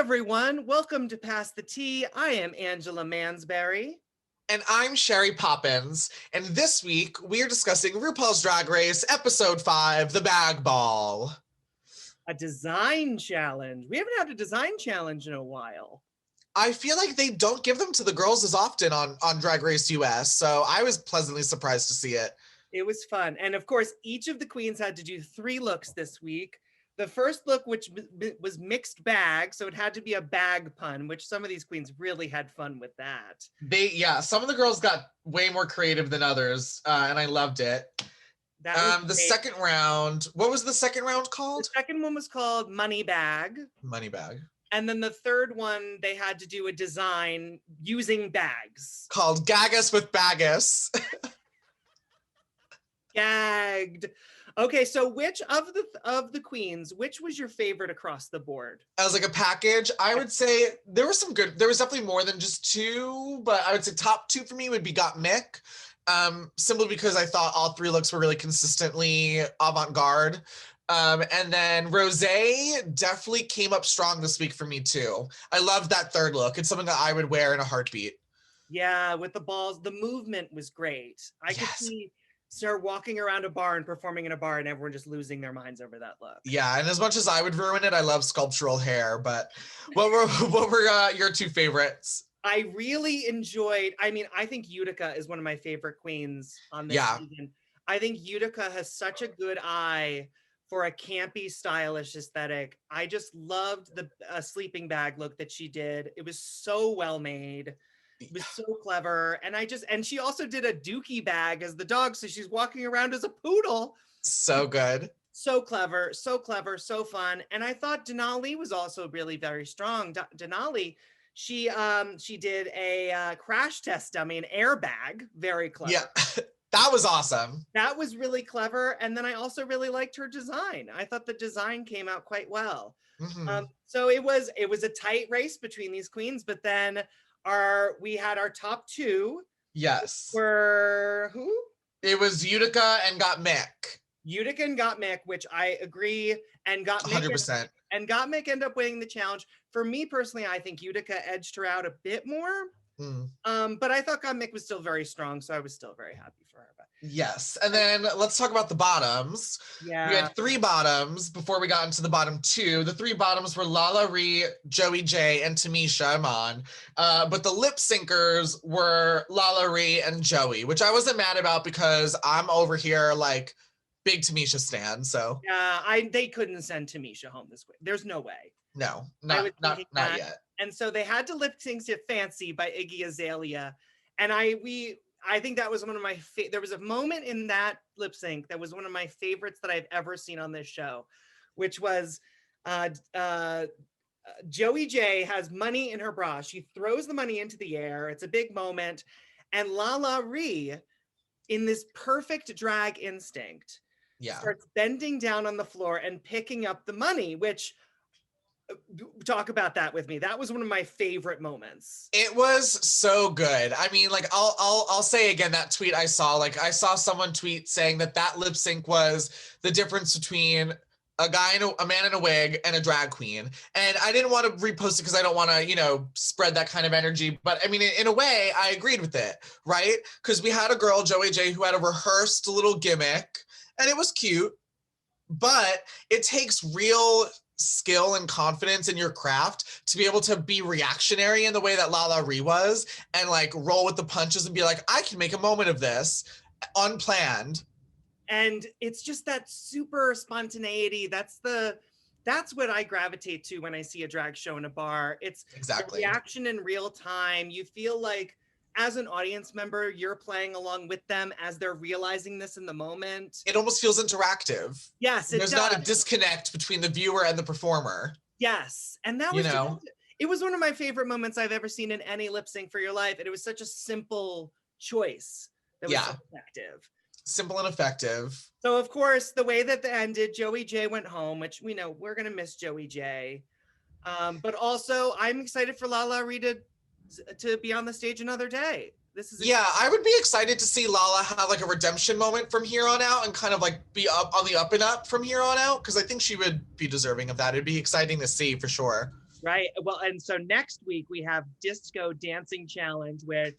everyone. Welcome to Pass the Tea. I am Angela Mansberry. And I'm Sherry Poppins. And this week, we are discussing RuPaul's Drag Race, Episode 5, The Bag Ball. A design challenge. We haven't had a design challenge in a while. I feel like they don't give them to the girls as often on Drag Race US, so I was pleasantly surprised to see it. It was fun. And of course, each of the queens had to do 3 looks this week. The first look, which was mixed bag, so it had to be a bag pun, which some of these queens really had fun with that. Some of the girls got way more creative than others, and I loved it. The second round, what was the second round called? The second one was called Money Bag. Money Bag. And then the third one, they had to do a design using bags. Called Gagus with Bagus. Gagged. Okay, so which of the queens, which was your favorite across the board? As like a package, I would say there was definitely more than just 2, but I would say top 2 for me would be Got Mick. Simply because I thought all 3 looks were really consistently avant-garde. And then Rosé definitely came up strong this week for me too. I loved that third look. It's something that I would wear in a heartbeat. Yeah, with the balls, the movement was great. I could see her walking around a bar and performing in a bar and everyone just losing their minds over that look. Yeah, and as much as I would ruin it, I love sculptural hair, but what were your 2 favorites? I really enjoyed, I think Utica is one of my favorite queens on this season. I think Utica has such a good eye for a campy, stylish aesthetic. I just loved the sleeping bag look that she did. It was so well made. It was so clever. And she also did a dookie bag as the dog. So she's walking around as a poodle. So good. So clever, so fun. And I thought Denali was also really very strong. Denali, she did a crash test dummy, an airbag. Very clever. Yeah, that was awesome. That was really clever. And then I also really liked her design. I thought the design came out quite well. Mm-hmm. So it was a tight race between these queens, but then we had our top 2. Yes. Were who? It was Utica and Got Mick. Utica and Got Mick, which I agree, and Got Mick 100%. And Got Mick end up winning the challenge. For me personally, I think Utica edged her out a bit more. But I thought Got Mick was still very strong, so I was still very happy for her. But yes, and then let's talk about the bottoms. Yeah. We had 3 bottoms before we got into the bottom 2. The 3 bottoms were Lala Ree, Joey J, and Tamisha Iman. But the lip syncers were Lala Ree and Joey, which I wasn't mad about because I'm over here like big Tamisha stan. So yeah, they couldn't send Tamisha home this way. There's no way. No, not yet. And so they had to lip sync to Fancy by Iggy Azalea. And I think that was one of my there was a moment in that lip sync that was one of my favorites that I've ever seen on this show, which was Joey J has money in her bra. She throws the money into the air. It's a big moment. And Lala Ree, in this perfect drag instinct, starts bending down on the floor and picking up the money, which talk about that with me. That was one of my favorite moments. It was so good. I mean, like I'll say again, that tweet I saw someone tweet saying that lip sync was the difference between a man in a wig and a drag queen. And I didn't want to repost it because I don't want to, spread that kind of energy. But I mean, in a way, I agreed with it, right? Because we had a girl, Joey J, who had a rehearsed little gimmick, and it was cute. But it takes real skill and confidence in your craft to be able to be reactionary in the way that Lala Ree was and like roll with the punches and be like, I can make a moment of this unplanned. And it's just that super spontaneity. That's what I gravitate to when I see a drag show in a bar. It's exactly reaction in real time. You feel like as an audience member, you're playing along with them as they're realizing this in the moment. It almost feels interactive. Yes, There's not a disconnect between the viewer and the performer. Yes, and that was it was one of my favorite moments I've ever seen in any lip sync for your life. And it was such a simple choice that was so effective. Simple and effective. So of course, the way that ended, Joey J went home, which we know we're gonna miss Joey J. But also, I'm excited for Lala Ree to be on the stage another day. This is I would be excited to see Lala have like a redemption moment from here on out and kind of like be up on the up and up from here on out, because I think she would be deserving of that. It'd be exciting to see for sure. Right. Well, and so next week we have Disco Dancing Challenge, where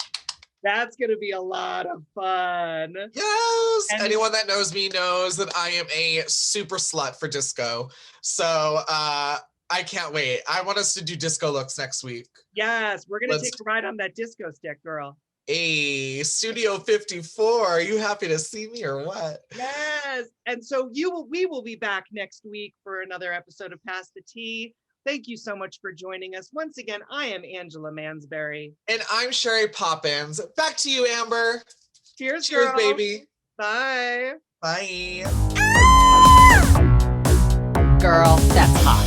that's going to be a lot of fun. Yes. And anyone that knows me knows that I am a super slut for disco. So I can't wait. I want us to do disco looks next week. Yes, we're going to take a ride on that disco stick, girl. Hey, Studio 54, are you happy to see me or what? Yes. And so we will be back next week for another episode of Pass the Tea. Thank you so much for joining us. Once again, I am Angela Mansberry. And I'm Sherry Poppins. Back to you, Amber. Cheers, Cheers, girl. baby. Bye. Bye. Girl, that's hot.